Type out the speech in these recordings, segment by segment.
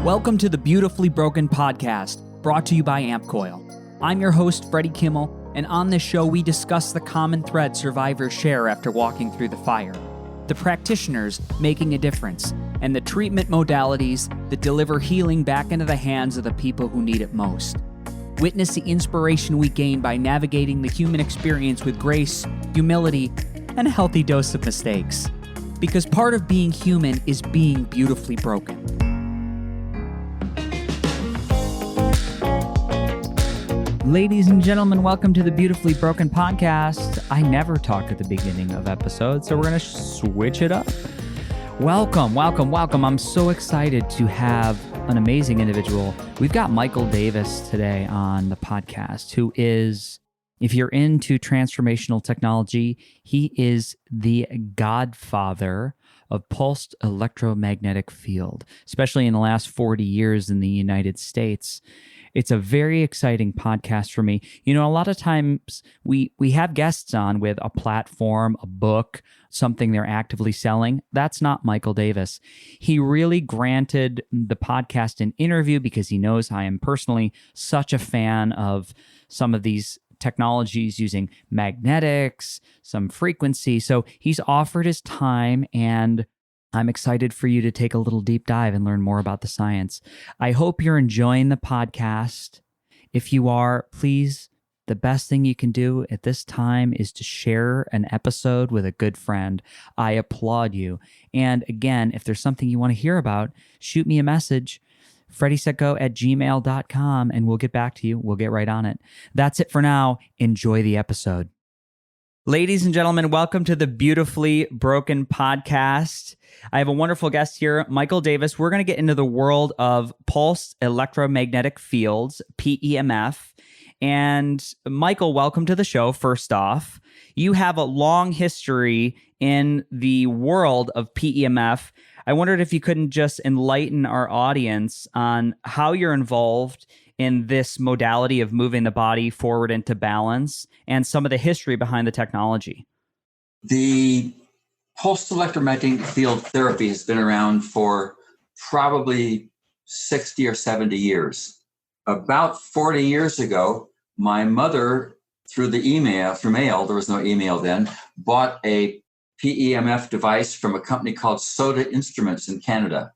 Welcome to the Beautifully Broken podcast, brought to you by AmpCoil. I'm your host, Freddie Kimmel, and on this show we discuss the common thread survivors share after walking through the fire, the practitioners making a difference, and the treatment modalities that deliver healing back into the hands of the people who need it most. Witness the inspiration we gain by navigating the human experience with grace, humility, and a healthy dose of mistakes. Because part of being human is being beautifully broken. Ladies and gentlemen, welcome to the Beautifully Broken podcast. I never talk at the beginning of episodes, so we're going to switch it up. Welcome. I'm so excited to have an amazing individual. We've got Michael Davis today on the podcast, who is, if you're into transformational technology, he is the godfather of pulsed electromagnetic field, especially in the last 40 years in the United States. It's a very exciting podcast for me. You know, a lot of times we have guests on with a platform, a book, something they're actively selling. That's not Michael Davis. He really granted the podcast an interview because he knows I am personally such a fan of some of these technologies using magnetics, some frequency. So he's offered his time, and I'm excited for you to take a little deep dive and learn more about the science. I hope you're enjoying the podcast. If you are, please, the best thing you can do at this time is to share an episode with a good friend. I applaud you. And again, if there's something you want to hear about, shoot me a message, freddysetgo@gmail.com, and we'll get back to you. We'll get right on it. That's it for now. Enjoy the episode. Ladies and gentlemen, welcome to the Beautifully Broken podcast. I have a wonderful guest here, Michael Davis. We're going to get into the world of pulsed electromagnetic fields, PEMF. And Michael, welcome to the show, first off. You have a long history in the world of PEMF. I wondered if you couldn't just enlighten our audience on how you're involved in this modality of moving the body forward into balance and some of the history behind the technology. The pulsed electromagnetic field therapy has been around for probably 60 or 70 years. About 40 years ago, my mother, through mail, there was no email then, bought a PEMF device from a company called Soda Instruments in Canada.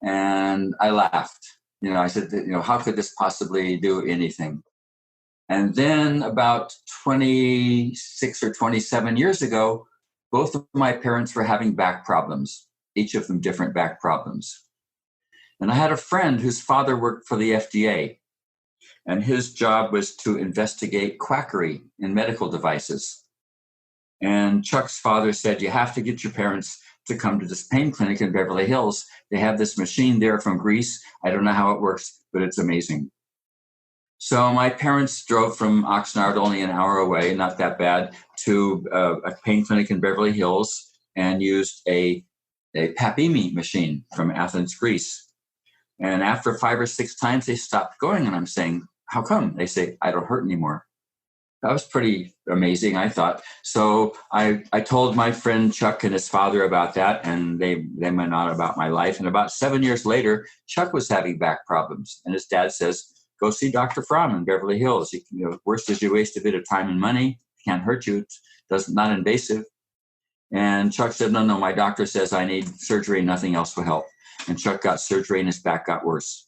And I laughed. I said, how could this possibly do anything? And then about 26 or 27 years ago, both of my parents were having back problems, each of them different back problems. And I had a friend whose father worked for the FDA, and his job was to investigate quackery in medical devices. And Chuck's father said, you have to get your parents to come to this pain clinic in Beverly Hills. They have this machine there from Greece. I don't know how it works, but it's amazing. So my parents drove from Oxnard, only an hour away, not that bad, to a pain clinic in Beverly Hills and used a PAPIMI machine from Athens, Greece. And after 5 or 6 times, they stopped going. And I'm saying, how come? They say, I don't hurt anymore. That was pretty amazing, I thought. So I told my friend Chuck and his father about that, and they went on about my life. And about 7 years later, Chuck was having back problems. And his dad says, go see Dr. Fromm in Beverly Hills. Worst is you waste a bit of time and money. Can't hurt you. It's not invasive. And Chuck said, no, my doctor says I need surgery. Nothing else will help. And Chuck got surgery and his back got worse.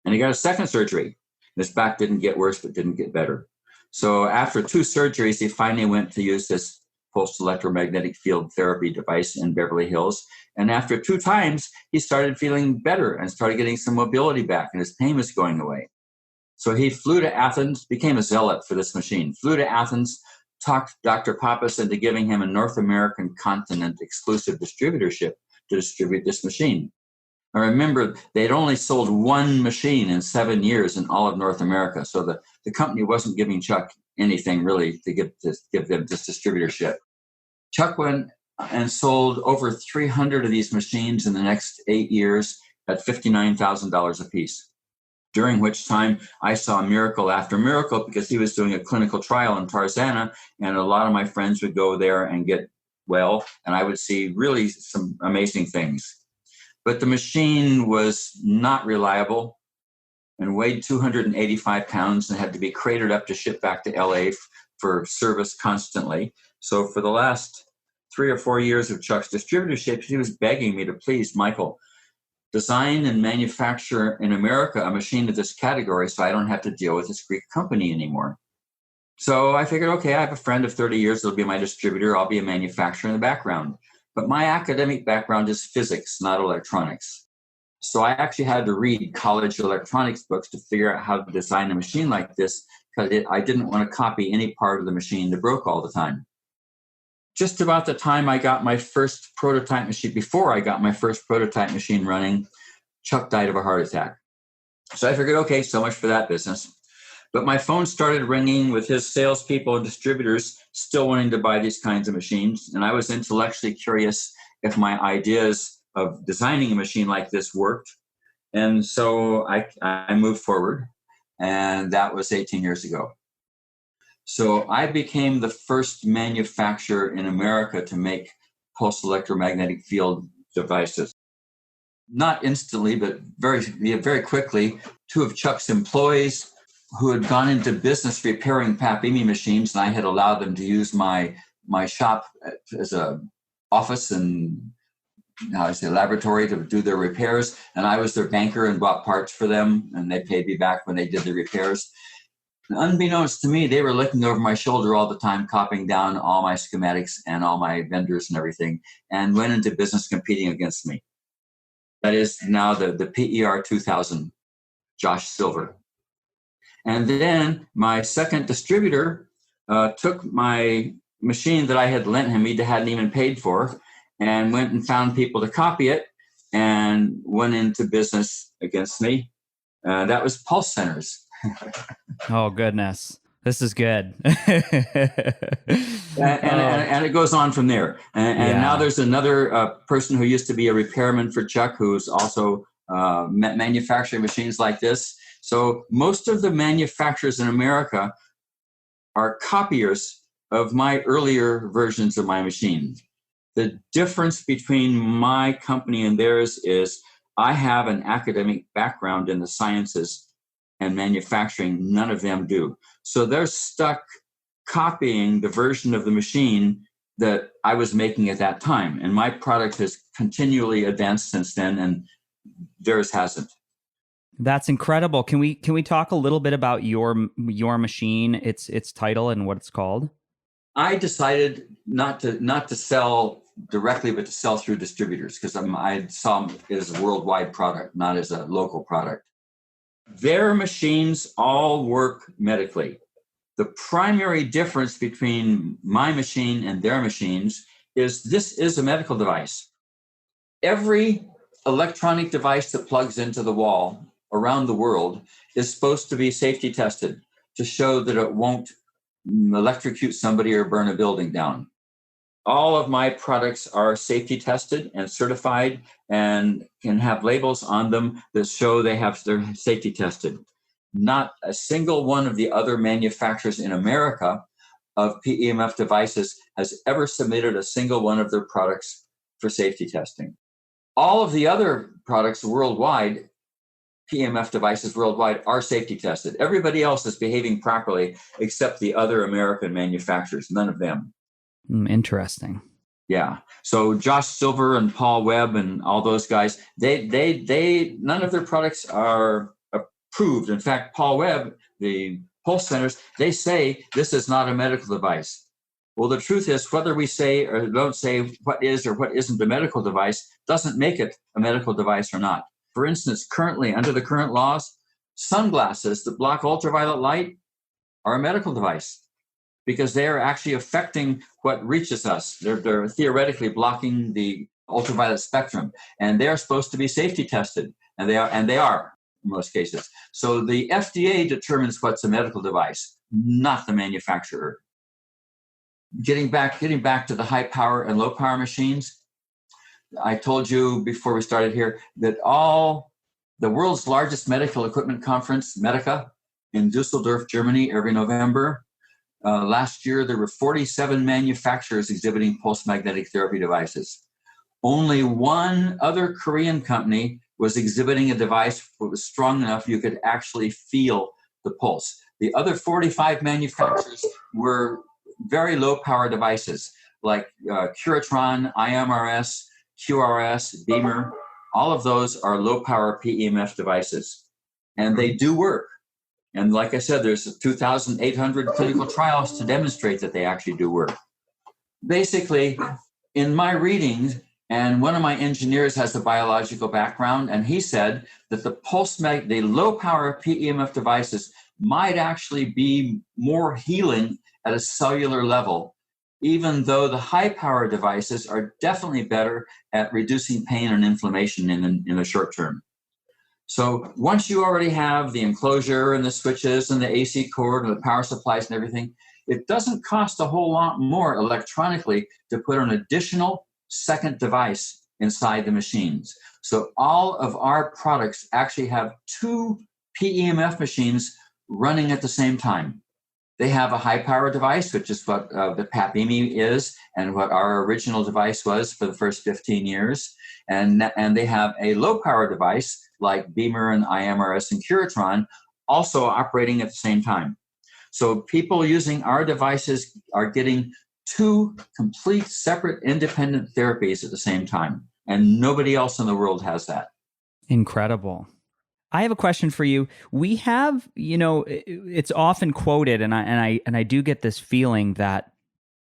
And he got a second surgery. His back didn't get worse, but didn't get better. So after 2 surgeries, he finally went to use this pulsed electromagnetic field therapy device in Beverly Hills. And after 2 times, he started feeling better and started getting some mobility back, and his pain was going away. So he flew to Athens, became a zealot for this machine, flew to Athens, talked Dr. Pappas into giving him a North American continent exclusive distributorship to distribute this machine. I remember they'd only sold 1 machine in 7 years in all of North America. So the company wasn't giving Chuck anything really to give them this distributorship. Chuck went and sold over 300 of these machines in the next 8 years at $59,000 a piece. During which time I saw miracle after miracle because he was doing a clinical trial in Tarzana, and a lot of my friends would go there and get well, and I would see really some amazing things. but the machine was not reliable and weighed 285 pounds and had to be crated up to ship back to LA for service constantly. So for the last 3 or 4 years of Chuck's distributorship, he was begging me to please, Michael, design and manufacture in America a machine of this category so I don't have to deal with this Greek company anymore. So I figured, okay, I have a friend of 30 years that'll be my distributor. I'll be a manufacturer in the background. But my academic background is physics, not electronics. So I actually had to read college electronics books to figure out how to design a machine like this, because I didn't want to copy any part of the machine that broke all the time. Just about the time I got my first prototype machine, before I got my first prototype machine running, Chuck died of a heart attack. So I figured, okay, so much for that business. But my phone started ringing with his salespeople and distributors still wanting to buy these kinds of machines. And I was intellectually curious if my ideas of designing a machine like this worked. And so I moved forward, and that was 18 years ago. So I became the first manufacturer in America to make pulse electromagnetic field devices. Not instantly, but very quickly. 2 of Chuck's employees who had gone into business repairing PAPIMI machines, and I had allowed them to use my shop as a office and laboratory to do their repairs. And I was their banker and bought parts for them, and they paid me back when they did the repairs. And unbeknownst to me, they were looking over my shoulder all the time, copying down all my schematics and all my vendors and everything, and went into business competing against me. That is now the PER 2000, Josh Silver. And then my second distributor took my machine that I had lent him, he hadn't even paid for, and went and found people to copy it and went into business against me. That was Pulse Centers. Oh, goodness. This is good. and it goes on from there. And now there's another person who used to be a repairman for Chuck, who's also manufacturing machines like this. So most of the manufacturers in America are copiers of my earlier versions of my machine. The difference between my company and theirs is I have an academic background in the sciences and manufacturing. None of them do. So they're stuck copying the version of the machine that I was making at that time. And my product has continually advanced since then, and theirs hasn't. That's incredible. Can we talk a little bit about your machine, its title and what it's called? I decided not to sell directly, but to sell through distributors, because I saw it as a worldwide product, not as a local product. Their machines all work medically. The primary difference between my machine and their machines is this is a medical device. Every electronic device that plugs into the wall around the world is supposed to be safety tested to show that it won't electrocute somebody or burn a building down. All of my products are safety tested and certified and can have labels on them that show they're safety tested. Not a single one of the other manufacturers in America of PEMF devices has ever submitted a single one of their products for safety testing. All of the other products worldwide, PEMF devices worldwide, are safety tested. Everybody else is behaving properly except the other American manufacturers, none of them. Interesting. Yeah. So Josh Silver and Paul Webb and all those guys, they none of their products are approved. In fact, Paul Webb, the Pulse Centers, they say this is not a medical device. Well, the truth is, whether we say or don't say what is or what isn't a medical device doesn't make it a medical device or not. For instance, currently, under the current laws, sunglasses that block ultraviolet light are a medical device because they are actually affecting what reaches us. They're theoretically blocking the ultraviolet spectrum, and they are supposed to be safety tested, and they are in most cases. So the FDA determines what's a medical device, not the manufacturer. Getting back to the high power and low power machines, I told you before we started here that the world's largest medical equipment conference, Medica, in Dusseldorf, Germany, every November. Last year, there were 47 manufacturers exhibiting pulse magnetic therapy devices. Only one other Korean company was exhibiting a device that was strong enough you could actually feel the pulse. The other 45 manufacturers were very low power devices like Curatron, IMRS, QRS, Beamer. All of those are low power PEMF devices, and they do work. And like I said, there's 2,800 clinical trials to demonstrate that they actually do work. Basically, in my readings, and one of my engineers has a biological background, and he said that the low power PEMF devices might actually be more healing at a cellular level, even though the high power devices are definitely better at reducing pain and inflammation in the short term. So once you already have the enclosure and the switches and the AC cord and the power supplies and everything, it doesn't cost a whole lot more electronically to put an additional second device inside the machines. So all of our products actually have two PEMF machines running at the same time. They have a high power device, which is what the PAPIMI is and what our original device was for the first 15 years. And they have a low power device like Beamer and IMRS and Curatron also operating at the same time. So people using our devices are getting two complete separate independent therapies at the same time. And nobody else in the world has that. Incredible. I have a question for you. We have, it's often quoted, and I do get this feeling that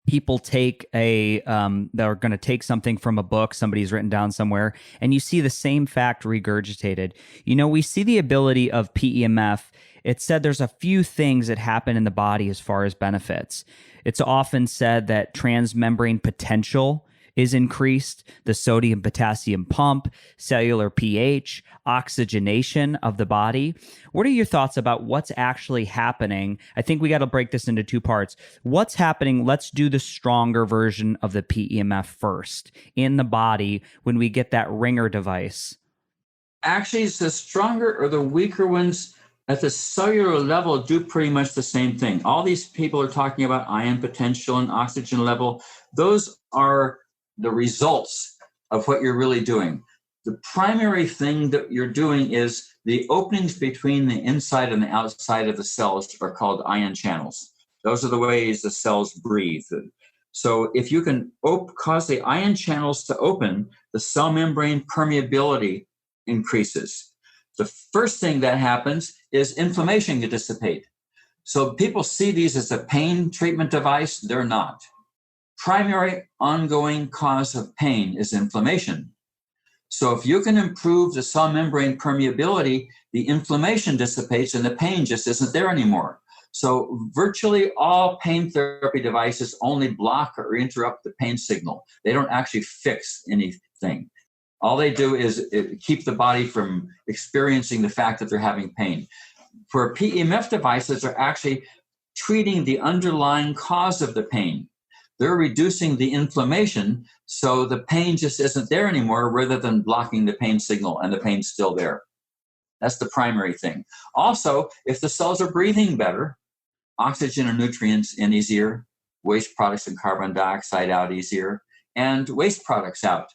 people take they're going to take something from a book somebody's written down somewhere, and you see the same fact regurgitated. We see the ability of PEMF. It said there's a few things that happen in the body as far as benefits. It's often said that transmembrane potential is increased, the sodium potassium pump, cellular pH, oxygenation of the body. What are your thoughts about what's actually happening? I think we got to break this into two parts. What's happening? Let's do the stronger version of the PEMF first in the body when we get that ringer device. Actually, it's the stronger or the weaker ones at the cellular level do pretty much the same thing. All these people are talking about ion potential and oxygen level. Those are the results of what you're really doing. The primary thing that you're doing is the openings between the inside and the outside of the cells are called ion channels. Those are the ways the cells breathe. So if you can cause the ion channels to open, the cell membrane permeability increases. The first thing that happens is inflammation can dissipate. So people see these as a pain treatment device. They're not. Primary ongoing cause of pain is inflammation. So if you can improve the cell membrane permeability, the inflammation dissipates and the pain just isn't there anymore. So virtually all pain therapy devices only block or interrupt the pain signal. They don't actually fix anything. All they do is keep the body from experiencing the fact that they're having pain. For PEMF devices, they're actually treating the underlying cause of the pain. They're reducing the inflammation, so the pain just isn't there anymore, rather than blocking the pain signal, and the pain's still there. That's the primary thing. Also, if the cells are breathing better, oxygen and nutrients in easier, waste products and carbon dioxide out easier, and waste products out.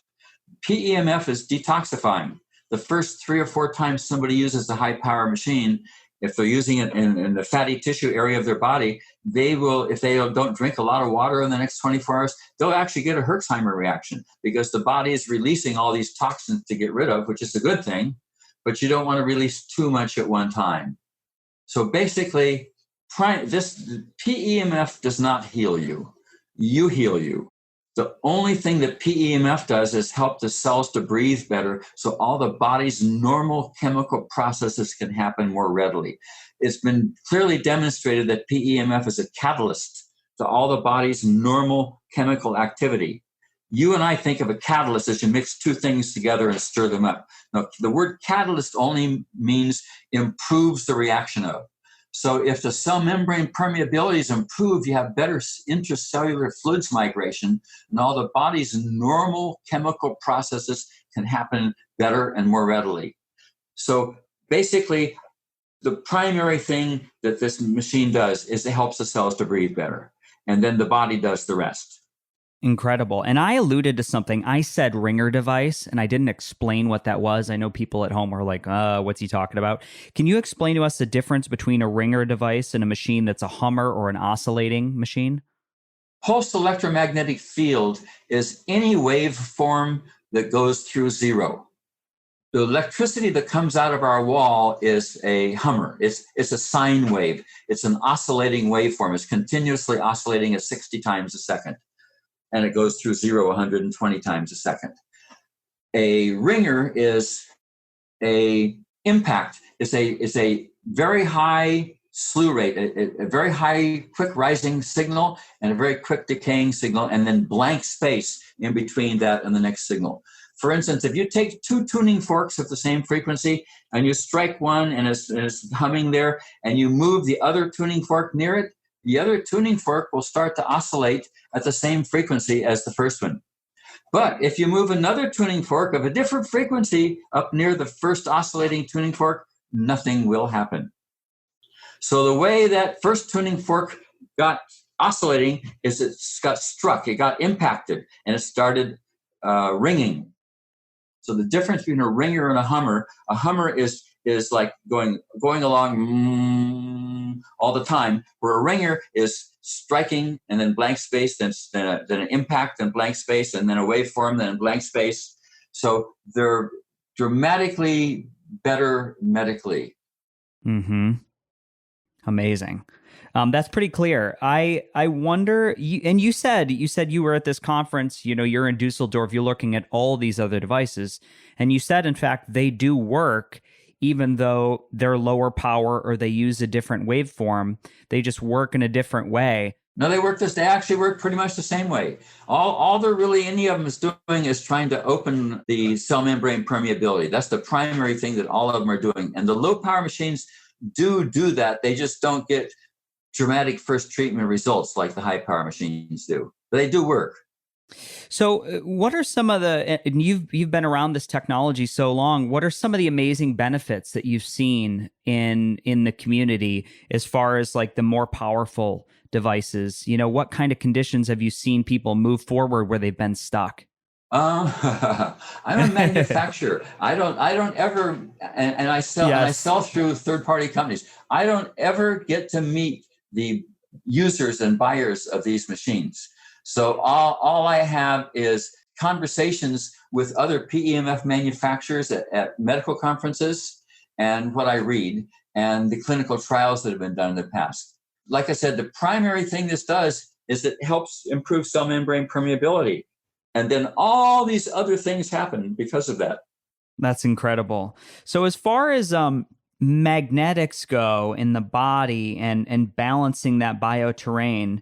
PEMF is detoxifying. The first 3 or 4 times somebody uses a high power machine, if they're using it in the fatty tissue area of their body, they will, if they don't drink a lot of water in the next 24 hours, they'll actually get a Herxheimer reaction, because the body is releasing all these toxins to get rid of, which is a good thing, but you don't want to release too much at one time. So basically, this PEMF does not heal you. You heal you. The only thing that PEMF does is help the cells to breathe better, so all the body's normal chemical processes can happen more readily. It's been clearly demonstrated that PEMF is a catalyst to all the body's normal chemical activity. You and I think of a catalyst as you mix two things together and stir them up. Now, the word catalyst only means improves the reaction of. So if the cell membrane permeability is improved, you have better intracellular fluids migration, and all the body's normal chemical processes can happen better and more readily. So basically, the primary thing that this machine does is it helps the cells to breathe better, and then the body does the rest. Incredible. And I alluded to something. I said ringer device, and I didn't explain what that was. I know people at home are like, what's he talking about? Can you explain to us the difference between a ringer device and a machine that's a hummer or an oscillating machine? Pulsed electromagnetic field is any waveform that goes through zero. The electricity that comes out of our wall is a hummer. It's a sine wave. It's an oscillating waveform. It's continuously oscillating at 60 times a second. And it goes through zero 120 times a second. A ringer is a impact. It's a very high slew rate, a very high quick rising signal and a very quick decaying signal, and then blank space in between that and the next signal. For instance, if you take two tuning forks of the same frequency and you strike one and it's humming there, and you move the other tuning fork near it, the other tuning fork will start to oscillate at the same frequency as the first one. But if you move another tuning fork of a different frequency up near the first oscillating tuning fork, nothing will happen. So the way that first tuning fork got oscillating is it got struck, it got impacted, and it started ringing. So the difference between a ringer and a hummer is like going along all the time, where a ringer is striking and then blank space, then an impact and blank space, and then a waveform, then blank space. So they're dramatically better medically. Mm-hmm. Amazing. That's pretty clear. I wonder, you said you were at this conference, you're in Dusseldorf, you're looking at all these other devices, and you said, in fact, they do work, even though they're lower power or they use a different waveform. They just work in a different way. No, they actually work pretty much the same way. All they're really, any of them is doing is trying to open the cell membrane permeability. That's the primary thing that all of them are doing. And the low power machines do that. They just don't get dramatic first treatment results like the high power machines do, but they do work. So what are some of and you've been around this technology so long, what are some of the amazing benefits that you've seen in the community as far as like the more powerful devices? What kind of conditions have you seen people move forward where they've been stuck? I'm a manufacturer. I don't ever, and I sell, yes. And I sell through third-party companies. I don't ever get to meet the users and buyers of these machines. So all I have is conversations with other PEMF manufacturers at medical conferences, and what I read, and the clinical trials that have been done in the past. Like I said, the primary thing this does is it helps improve cell membrane permeability. And then all these other things happen because of that. That's incredible. So as far as magnetics go in the body and balancing that bioterrain,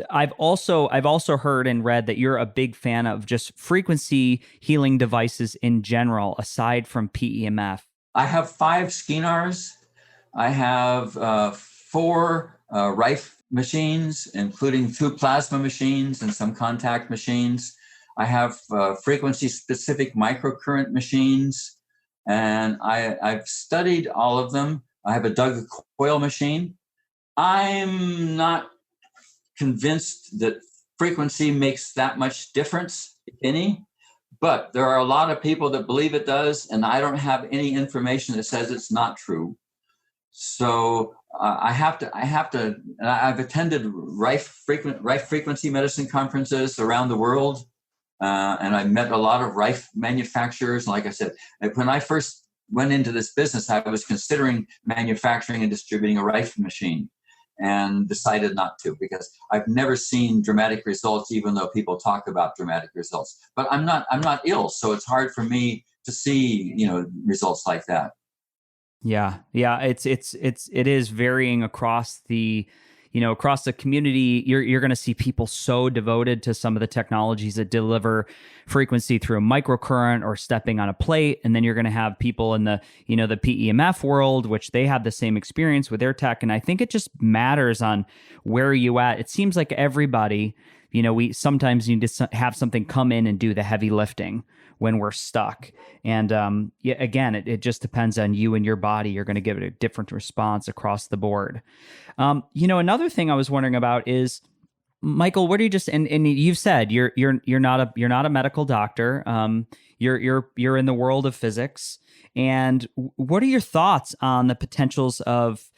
I've also heard and read that you're a big fan of just frequency healing devices in general, aside from PEMF. I have 5 Skinars. I have 4 Rife machines, including 2 plasma machines and some contact machines. I have frequency-specific microcurrent machines, and I've studied all of them. I have a Doug coil machine. I'm not convinced that frequency makes that much difference, if any, but there are a lot of people that believe it does, and I don't have any information that says it's not true. So I have to, and I've attended Rife frequency medicine conferences around the world. And I met a lot of Rife manufacturers. And like I said, when I first went into this business, I was considering manufacturing and distributing a Rife machine, and decided not to, because I've never seen dramatic results, even though people talk about dramatic results. But I'm not ill, so it's hard for me to see, results like that. Yeah. It is varying across the across the community. You're going to see people so devoted to some of the technologies that deliver frequency through a microcurrent or stepping on a plate. And then you're going to have people in the, the PEMF world, which they have the same experience with their tech. And I think it just matters on where you at. It seems like everybody, we sometimes need to have something come in and do the heavy lifting when we're stuck. And again, it just depends on you and your body. You're going to give it a different response across the board. Another thing I was wondering about is, Michael, what are you just and you've said you're not a medical doctor. You're in the world of physics. And what are your thoughts on the potentials of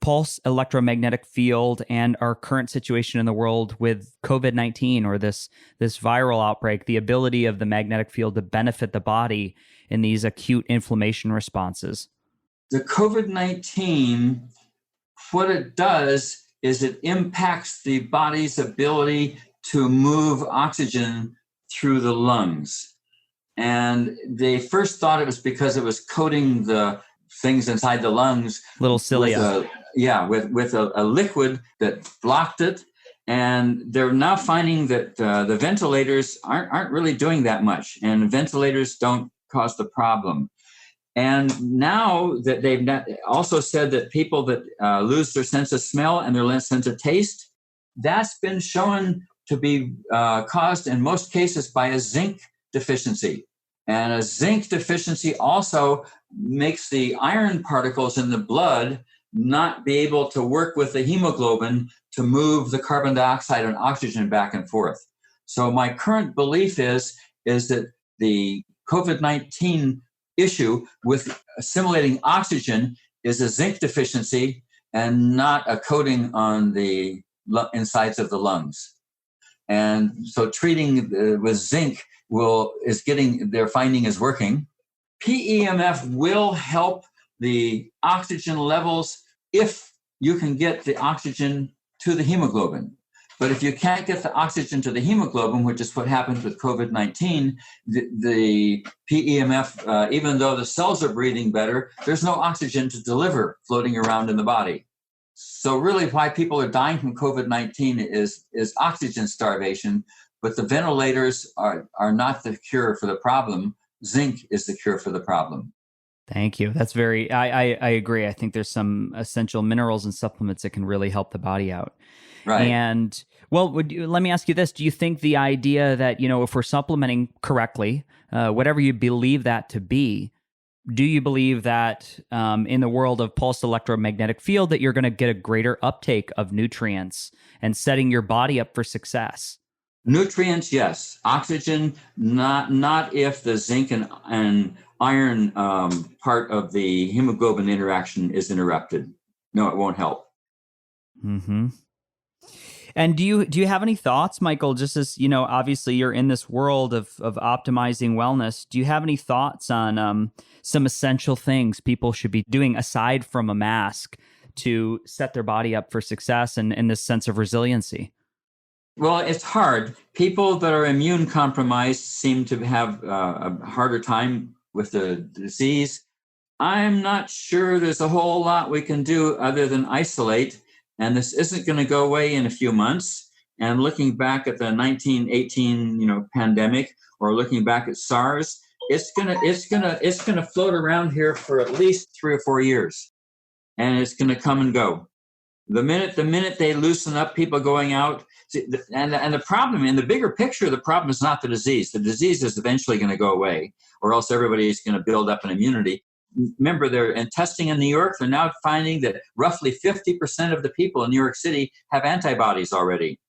pulse electromagnetic field and our current situation in the world with COVID-19 or this viral outbreak, the ability of the magnetic field to benefit the body in these acute inflammation responses? The COVID-19, what it does is it impacts the body's ability to move oxygen through the lungs. And they first thought it was because it was coating the things inside the lungs Little cilia. with a liquid that blocked it. And they're now finding that the ventilators aren't really doing that much, and ventilators don't cause the problem. And now that they've also said that people that lose their sense of smell and their sense of taste, that's been shown to be caused in most cases by a zinc deficiency. And a zinc deficiency also makes the iron particles in the blood not be able to work with the hemoglobin to move the carbon dioxide and oxygen back and forth. So my current belief is that the COVID-19 issue with assimilating oxygen is a zinc deficiency and not a coating on the insides of the lungs. And so treating with zinc their finding is working. PEMF will help the oxygen levels if you can get the oxygen to the hemoglobin. But if you can't get the oxygen to the hemoglobin, which is what happens with COVID-19, the PEMF, even though the cells are breathing better, there's no oxygen to deliver floating around in the body. So really why people are dying from COVID-19 is oxygen starvation, but the ventilators are not the cure for the problem. Zinc is the cure for the problem. Thank you. That's I agree. I think there's some essential minerals and supplements that can really help the body out. Right. And well, let me ask you this. Do you think the idea that, if we're supplementing correctly, whatever you believe that to be, do you believe that in the world of pulsed electromagnetic field that you're going to get a greater uptake of nutrients and setting your body up for success? Nutrients, yes. Oxygen, not if the zinc and iron part of the hemoglobin interaction is interrupted. No, it won't help. Mm-hmm. And do you have any thoughts, Michael, just as, obviously you're in this world of optimizing wellness. Do you have any thoughts on some essential things people should be doing aside from a mask to set their body up for success and this sense of resiliency? Well, it's hard. People that are immune compromised seem to have a harder time with the disease. I'm not sure there's a whole lot we can do other than isolate. And this isn't going to go away in a few months. And looking back at the 1918, pandemic, or looking back at SARS, it's gonna float around here for at least 3 or 4 years, and it's going to come and go. The minute they loosen up, people going out, and the problem in the bigger picture, the problem is not the disease. The disease is eventually going to go away, or else everybody's going to build up an immunity. Remember, they're in testing in New York. They're now finding that roughly 50% of the people in New York City have antibodies already.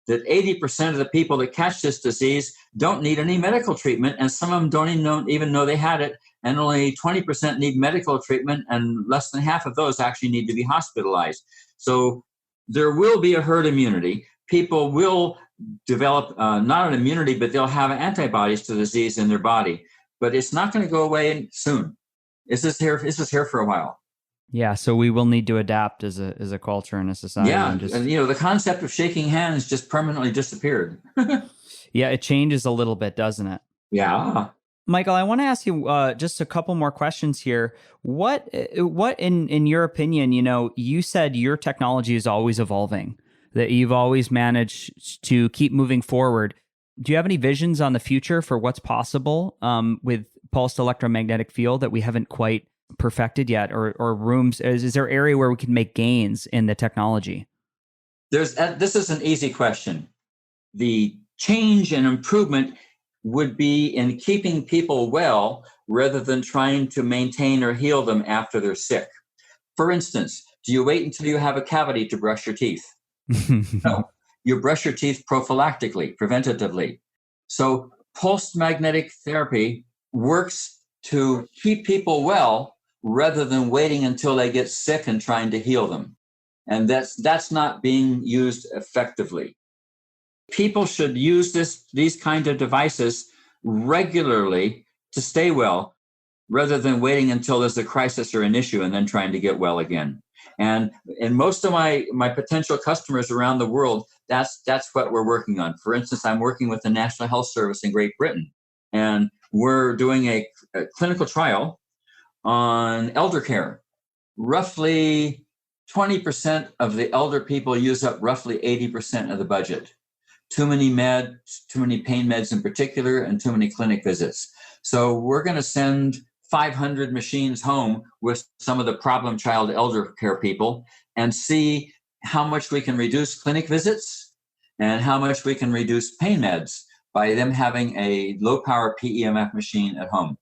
That 80% of the people that catch this disease don't need any medical treatment, and some of them don't even know they had it, and only 20% need medical treatment, and less than half of those actually need to be hospitalized. So there will be a herd immunity. People will develop not an immunity, but they'll have antibodies to the disease in their body. But it's not going to go away soon. This is here for a while. Yeah, so we will need to adapt as a culture and a society. Yeah, and the concept of shaking hands just permanently disappeared. Yeah, it changes a little bit, doesn't it? Yeah. Michael, I want to ask you just a couple more questions here. What in your opinion, you said your technology is always evolving, that you've always managed to keep moving forward. Do you have any visions on the future for what's possible with pulsed electromagnetic field that we haven't quite perfected yet, or rooms? Is there an area where we can make gains in the technology? This is an easy question. The change and improvement would be in keeping people well rather than trying to maintain or heal them after they're sick. For instance, do you wait until you have a cavity to brush your teeth? No. you brush your teeth prophylactically, preventatively. So pulsed magnetic therapy works to keep people well rather than waiting until they get sick and trying to heal them. And that's not being used effectively. People should use these kind of devices regularly to stay well, rather than waiting until there's a crisis or an issue and then trying to get well again. And most of my potential customers around the world, that's what we're working on. For instance, I'm working with the National Health Service in Great Britain, and we're doing a clinical trial on elder care. Roughly 20% of the elder people use up roughly 80% of the budget. Too many pain meds in particular, and too many clinic visits. So we're going to send 500 machines home with some of the problem child elder care people and see how much we can reduce clinic visits and how much we can reduce pain meds by them having a low power PEMF machine at home.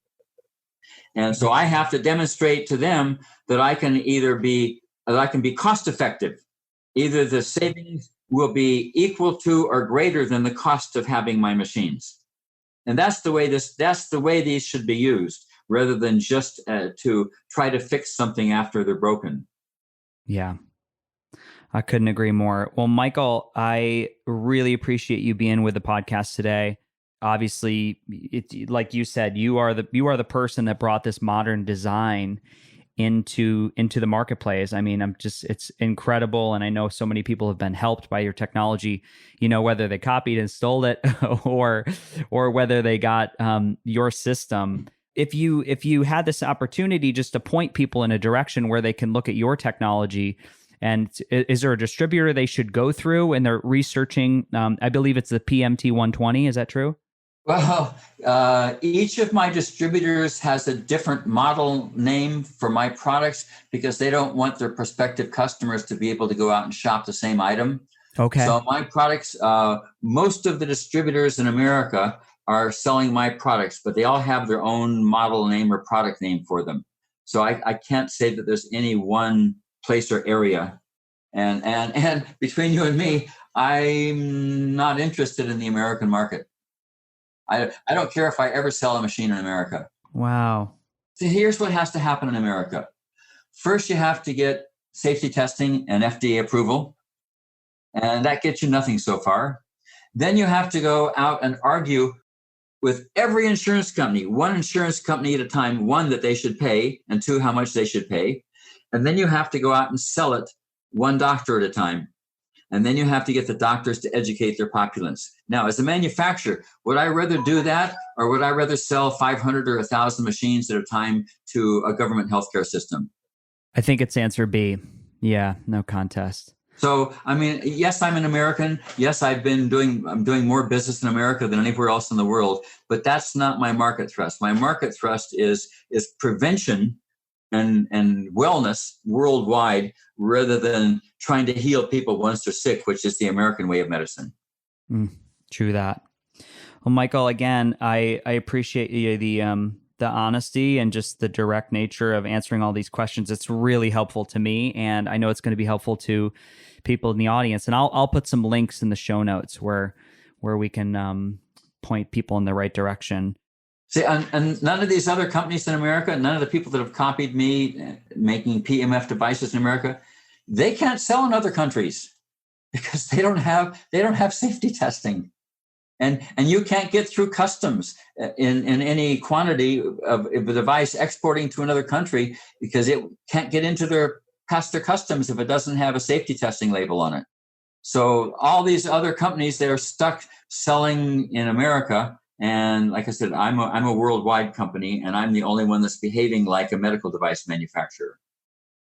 And so I have to demonstrate to them that I can be cost effective. Either the savings will be equal to or greater than the cost of having my machines. And that's the way these should be used, rather than just to try to fix something after they're broken. Yeah, I couldn't agree more. Well, Michael, I really appreciate you being with the podcast today. Obviously, like you said, you are the person that brought this modern design into the marketplace. I mean, it's incredible. And I know so many people have been helped by your technology, whether they copied and stole it or whether they got your system. If you had this opportunity just to point people in a direction where they can look at your technology, and is there a distributor they should go through and they're researching? I believe it's the PMT 120. Is that true? Well, each of my distributors has a different model name for my products because they don't want their prospective customers to be able to go out and shop the same item. Okay. So my products, most of the distributors in America are selling my products, but they all have their own model name or product name for them. So I can't say that there's any one place or area. And between you and me, I'm not interested in the American market. I don't care if I ever sell a machine in America. Wow. So here's what has to happen in America. First, you have to get safety testing and FDA approval, and that gets you nothing so far. Then you have to go out and argue with every insurance company, one insurance company at a time, one, that they should pay, and two, how much they should pay. And then you have to go out and sell it one doctor at a time. And then you have to get the doctors to educate their populace. Now, as a manufacturer, would I rather do that, or would I rather sell 500 or 1,000 machines at a time to a government healthcare system? I think it's answer B. Yeah, no contest. So, I mean, yes, I'm an American. Yes, I'm doing more business in America than anywhere else in the world, but that's not my market thrust. My market thrust is prevention and wellness worldwide, rather than trying to heal people once they're sick, which is the American way of medicine. True that. Well, Michael, again, I appreciate you, the honesty and just the direct nature of answering all these questions. It's really helpful to me, and I know it's going to be helpful to people in the audience. And I'll put some links in the show notes where we can point people in the right direction. See, and none of these other companies in America, none of the people that have copied me making PEMF devices in America, they can't sell in other countries because they don't have safety testing, and you can't get through customs in any quantity of a device exporting to another country because it can't get past their customs if it doesn't have a safety testing label on it. So all these other companies, they're stuck selling in America. And like I said, I'm a worldwide company, and I'm the only one that's behaving like a medical device manufacturer.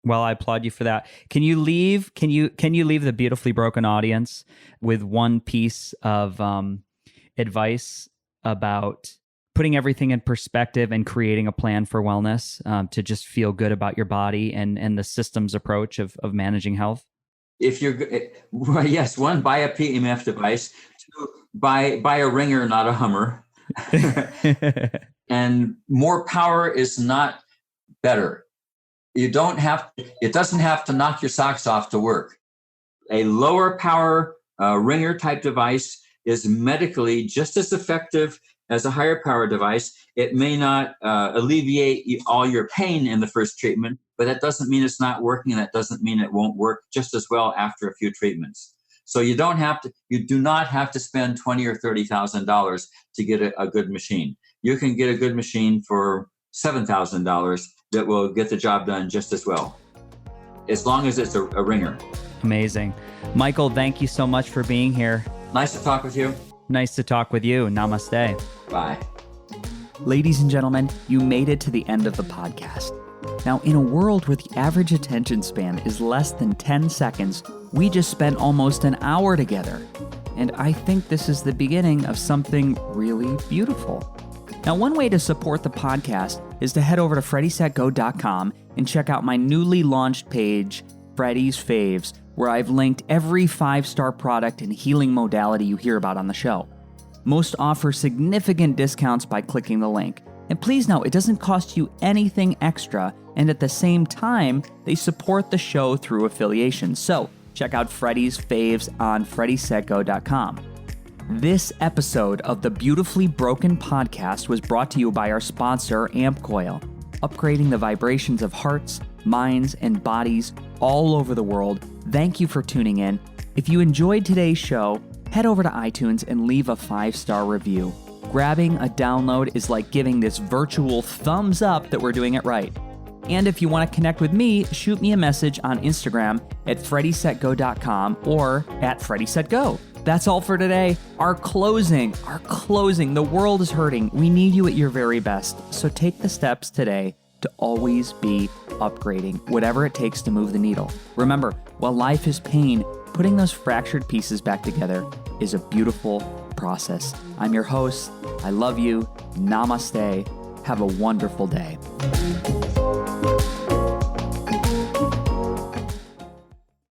Well, I applaud you for that. Can you leave the beautifully broken audience with one piece of advice about putting everything in perspective and creating a plan for wellness, to just feel good about your body and the systems approach of managing health? If yes, one, buy a PEMF device. Two, buy a Ringer, not a Hummer. And more power is not better. It doesn't have to knock your socks off to work. A lower power A ringer type device is medically just as effective as a higher power device. It may not alleviate all your pain in the first treatment, but that doesn't mean it's not working, and that doesn't mean it won't work just as well after a few treatments. So you do not have to spend $20,000 or $30,000 to get a good machine. You can get a good machine for $7,000 that will get the job done just as well, as long as it's a ringer. Amazing. Michael, thank you so much for being here. Nice to talk with you. Nice to talk with you. Namaste. Bye. Ladies and gentlemen, you made it to the end of the podcast. Now, in a world where the average attention span is less than 10 seconds, we just spent almost an hour together. And I think this is the beginning of something really beautiful. Now, one way to support the podcast is to head over to freddysetgo.com and check out my newly launched page, Freddy's Faves, where I've linked every 5-star product and healing modality you hear about on the show. Most offer significant discounts by clicking the link. And please know, it doesn't cost you anything extra, and at the same time, they support the show through affiliation. So, check out Freddy's Faves on freddysetgo.com. This episode of the Beautifully Broken podcast was brought to you by our sponsor, AmpCoil, upgrading the vibrations of hearts, minds, and bodies all over the world. Thank you for tuning in. If you enjoyed today's show, head over to iTunes and leave a 5-star review. Grabbing a download is like giving this virtual thumbs up that we're doing it right. And if you want to connect with me, shoot me a message on Instagram at freddysetgo.com or at freddysetgo. That's all for today. Our closing. The world is hurting. We need you at your very best. So take the steps today to always be upgrading, whatever it takes to move the needle. Remember, while life is pain, putting those fractured pieces back together is a beautiful process. I'm your host. I love you. Namaste. Have a wonderful day.